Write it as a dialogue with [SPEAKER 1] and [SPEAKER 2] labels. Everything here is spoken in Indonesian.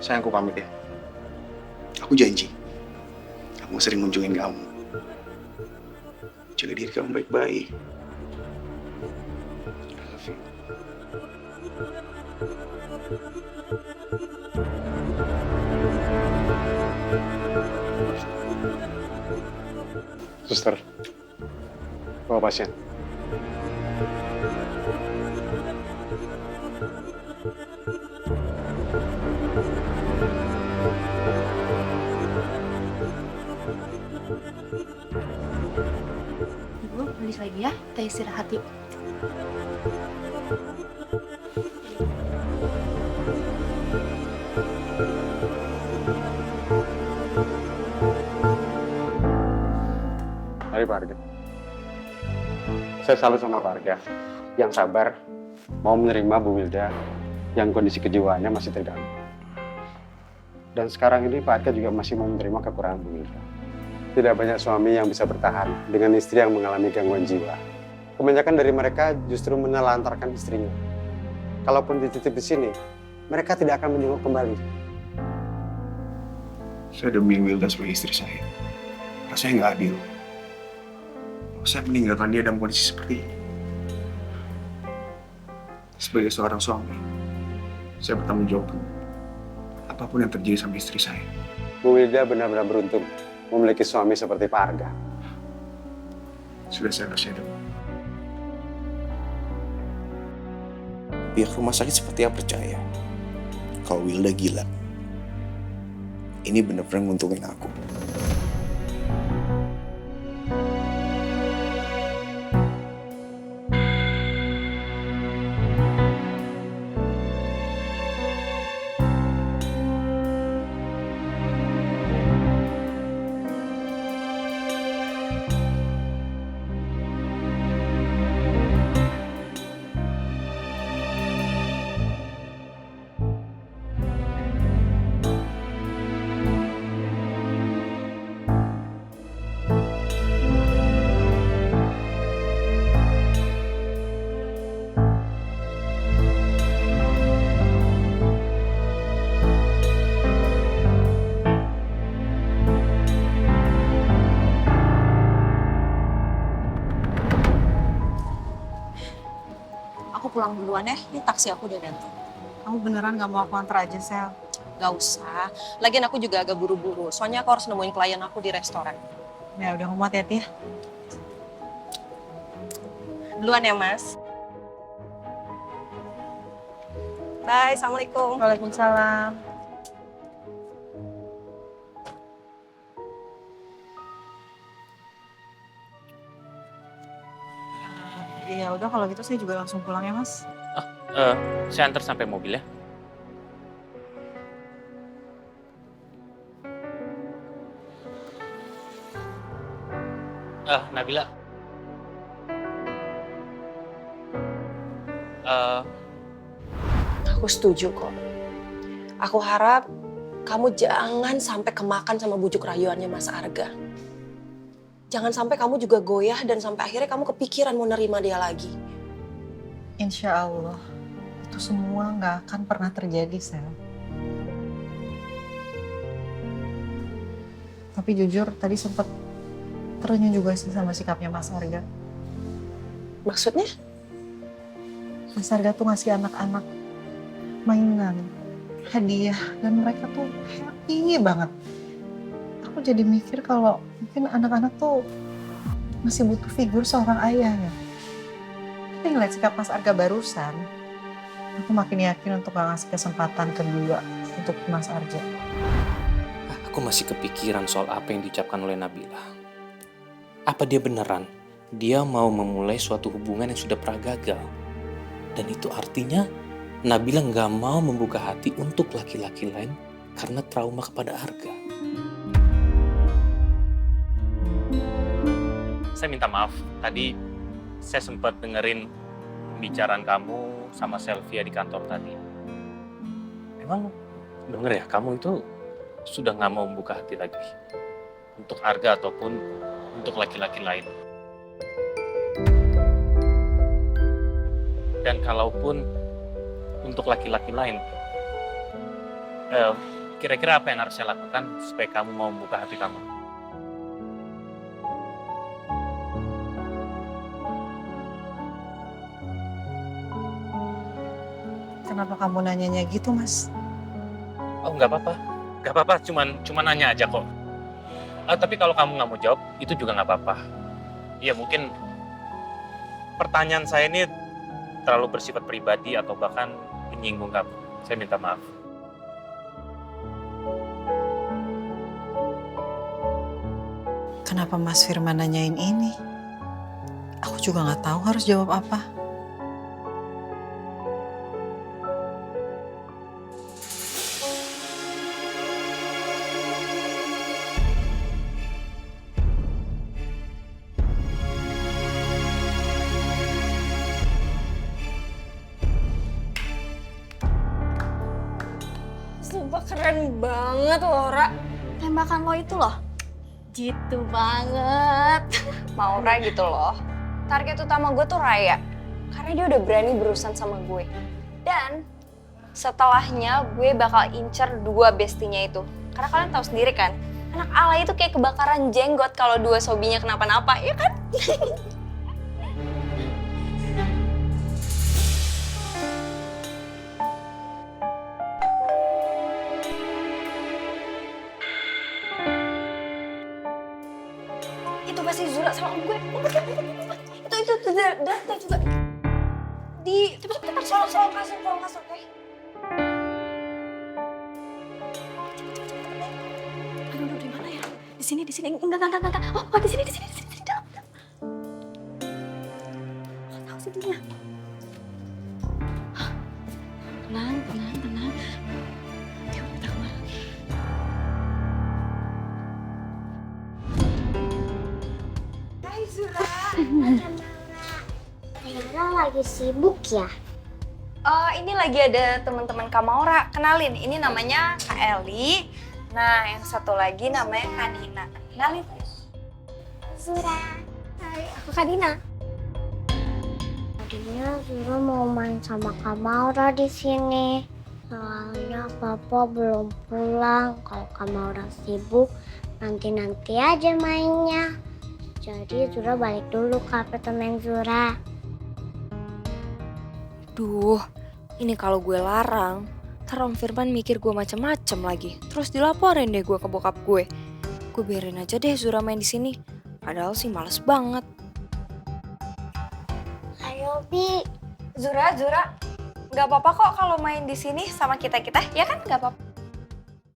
[SPEAKER 1] Sayangku pamit ya. Aku janji, aku sering kunjungin kamu. Jaga diri kamu baik-baik. I love you.
[SPEAKER 2] Suster, bawa pasien.
[SPEAKER 3] Ibu, balik lagi ya. Kita istirahat yuk.
[SPEAKER 2] Mari Pak Arga. Saya salut sama Pak Arga yang sabar mau menerima Bu Wilda yang kondisi kejiwaannya masih terganggu. Dan sekarang ini Pak Arga juga masih mau menerima kekurangan Bu Wilda. Tidak banyak suami yang bisa bertahan dengan istri yang mengalami gangguan jiwa. Kebanyakan dari mereka justru menelantarkan istrinya. Kalaupun dititip di sini, mereka tidak akan menjenguk kembali.
[SPEAKER 1] Saya demi Wilda sebagai istri saya. Rasanya nggak adil. Saya meninggalkan dia dalam kondisi seperti ini. Sebagai seorang suami, saya bertanggung jawab apapun yang terjadi sama istri saya.
[SPEAKER 2] Bu Wilda benar-benar beruntung memiliki suami seperti Pak Arga.
[SPEAKER 1] Sudah saya kasih dong.
[SPEAKER 4] Pihak rumah sakit seperti apa percaya kalau Wilda gila. Ini benar-benar nguntungin aku.
[SPEAKER 5] Aku pulang duluan ya, ini taksi aku udah datang.
[SPEAKER 6] Kamu beneran gak mau aku antar aja, Sel?
[SPEAKER 5] Gak usah, lagian aku juga agak buru-buru. Soalnya aku harus nemuin klien aku di restoran.
[SPEAKER 6] Ya udah, kamu hati-hati ya.
[SPEAKER 5] Duluan ya, Mas. Bye, Assalamualaikum.
[SPEAKER 6] Waalaikumsalam. Ya udah, kalau gitu saya juga langsung pulang ya, Mas.
[SPEAKER 7] Saya antar sampai mobil ya. Nabila.
[SPEAKER 5] Aku setuju kok. Aku harap kamu jangan sampai kemakan sama bujuk rayuannya Mas Arga. Jangan sampai kamu juga goyah dan sampai akhirnya kamu kepikiran mau nerima dia lagi.
[SPEAKER 6] Insya Allah, itu semua gak akan pernah terjadi, Sel. Tapi jujur, tadi sempat terenyuh juga sih sama sikapnya Mas Arga.
[SPEAKER 5] Maksudnya?
[SPEAKER 6] Mas Arga tuh ngasih anak-anak mainan, hadiah, dan mereka tuh happy banget. Aku jadi mikir kalau mungkin anak-anak tuh masih butuh figur seorang ayah ya. Tapi ngeliat sikap Mas Arga barusan, aku makin yakin untuk gak ngasih kesempatan kedua untuk Mas Arga.
[SPEAKER 7] Aku masih kepikiran soal apa yang diucapkan oleh Nabila. Apa dia beneran? Dia mau memulai suatu hubungan yang sudah pernah gagal. Dan itu artinya Nabila nggak mau membuka hati untuk laki-laki lain karena trauma kepada Arga. Saya minta maaf, tadi saya sempat dengerin pembicaraan kamu sama Selvia di kantor tadi. Emang denger ya, kamu itu sudah nggak mau membuka hati lagi untuk Arga ataupun untuk laki-laki lain. Dan kalaupun untuk laki-laki lain, Kira-kira apa yang harus saya lakukan supaya kamu mau membuka hati kamu?
[SPEAKER 6] Kenapa kamu nanyanya gitu, Mas?
[SPEAKER 7] Oh, nggak apa-apa. Nggak apa-apa, cuman nanya aja kok. Tapi kalau kamu nggak mau jawab, itu juga nggak apa-apa. Iya, mungkin pertanyaan saya ini terlalu bersifat pribadi atau bahkan menyinggung kamu. Saya minta maaf.
[SPEAKER 6] Kenapa Mas Firman nanyain ini? Aku juga nggak tahu harus jawab apa.
[SPEAKER 5] Sumpah keren banget Laura.
[SPEAKER 3] Tembakan lo itu loh. Jitu banget.
[SPEAKER 5] Maura gitu loh. Target utama gue tuh Raya. Karena dia udah berani berurusan sama gue. Dan setelahnya gue bakal incer dua bestinya itu. Karena kalian tahu sendiri kan, anak alay itu kayak kebakaran jenggot kalau dua sobinya kenapa-napa, ya kan? Itu pasti Zura sama gue. Itu data juga. Di cepat soal kasur, oke?
[SPEAKER 3] Aduh, di mana ya? Di sini. Enggak. Oh, di sini, dalam. Oh, tahu sininya. Tenang. Yuk, kita keluar.
[SPEAKER 5] Hai Zura.
[SPEAKER 8] Laura lagi sibuk ya?
[SPEAKER 5] Ini lagi ada teman-teman Kak Maura. Kenalin, ini namanya Kak Eli. Nah, yang satu lagi namanya Kak Dina. Kenalin.
[SPEAKER 8] Zura. Hai, aku Kak Dina. Tadinya Zura mau main sama Kak Maura di sini. Soalnya Papa belum pulang. Kalau Kak Maura sibuk, nanti aja mainnya. Jadi Zura balik dulu ke apartemen Zura.
[SPEAKER 5] Duh, ini kalau gue larang, ntar Om Firman mikir gue macem-macem lagi. Terus dilaporin deh gue ke bokap gue. Gue biarin aja deh Zura main di sini. Padahal sih males banget.
[SPEAKER 8] Ayo, Bi.
[SPEAKER 5] Zura, nggak apa-apa kok kalau main di sini sama kita, ya kan? Nggak apa-apa.